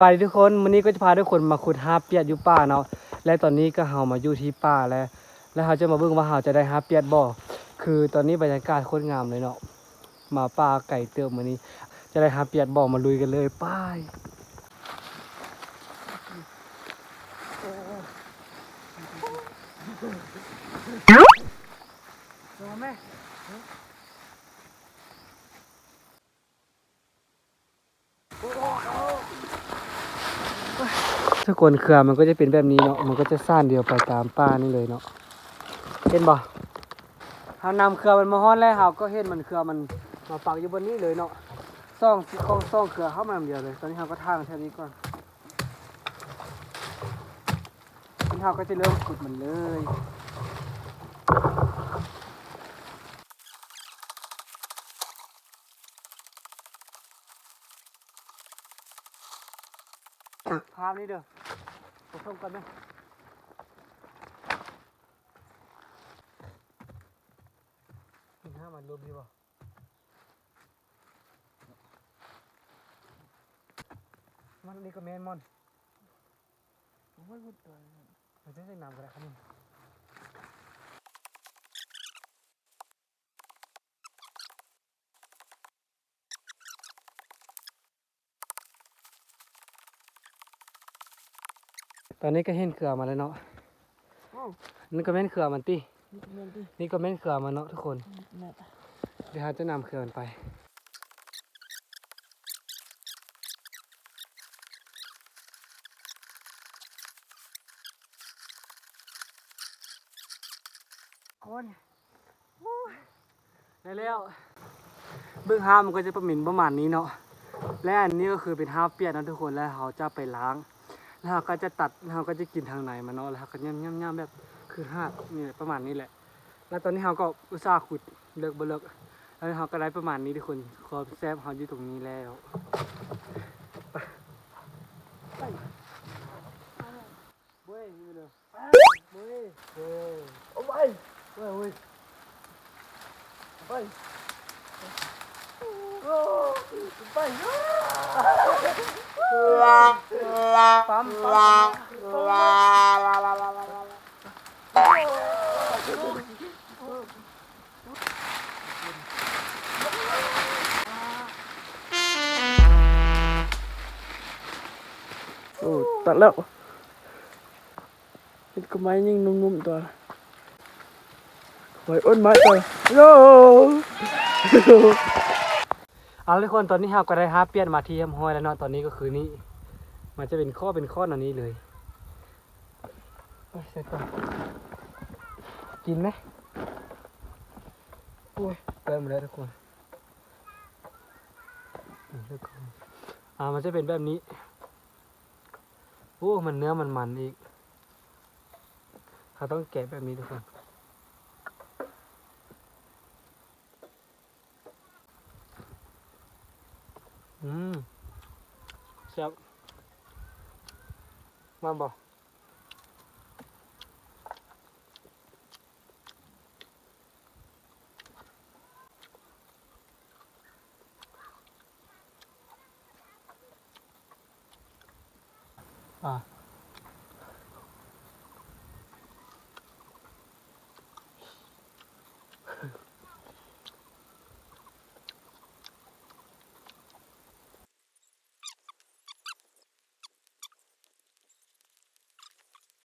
ไปทุกคนวันนี้ก็จะพาทุกคนมาขุดหาเปียดอยู่ป่าเนาะและตอนนี้ก็เฮามาอยู่ที่ป่าแล้วเฮาจะมาเบิ่งว่าเฮาจะได้หาเปียดบ่คือตอนนี้บรรยากาศโคตรงามเลยเนาะมาป่าไก่เติมมื้อนี้จะได้หาเปียดบ่มาลุยกันเลยไปแม่ทุกคนเครือมันก็จะเป็นแบบนี้เนาะมันก็จะซ่านเดียวไปตามป่านี่เลยเนาะเห็นบ่เฮานำเครือมันมาฮ้อนแล้วเฮาก็เห็นมันเครือมันมาปักอยู่บนนี้เลยเนาะซ่องเครือเฮามาเดียวเลยตอนนี้เฮาก็ทางแถวนี้ก่อนเฮาก็จะเริ่มขุดมันเลยภาพนี้เด้อผสมกันไหมกินห้ามันรวมดีป่ะมันนี่ก็แมนมอนมันจะได้นำกันได้ครับนี่ตอนนี้ก็เห็นเครือมาแล้วเนาะนี่ก็แม่นเครือมันตีนี่ก็แม่นเครือมันเนาะทุกคนเดี๋ยวเราจะนำเครือมันไปคนได้แล้วเบื้องห้ามันก็จะประมาณนี้เนาะและอันนี้ก็คือเป็นห้าเปียกนะทุกคนแล้วเขาจะไปล้างแล้วเขาก็จะตัดเขาก็จะกินทางไหนมันเนาะแล้วเขาก็ย่ำแบบคือห้านี่ประมาณนี้แหละแล้วตอนนี้เขาก็อุตส่าห์ขุดเลิกบ่เลิกแล้วเขาก็ได้ประมาณนี้ทุกคนคอแซบเขาอยู่ตรงนี้แล้วไปเว้ยนี่เลยเว้ยเอาไปเว้ยไปโอ้ไปปั๊มโอ้ตัดแล้วเป็นกระไม้ยิ่งนุ่มๆตัวไว้อ้นไม้ตัวโย่เอาทุกคนตอนนี้เราก็ได้หาเปลี่ยนมาที่ห้อยแล้วเนาะตอนนี้ก็คือนี่มันจะเป็นข้อหน่อยนี้เลยเสร็จก่อนกินไหมโอ้ยเติมเลยทุกคนมันจะเป็นแบบนี้โอ้มันเนื้อมันอีกเขาต้องแกะแบบนี้ทุกคนแซ่บมาบอก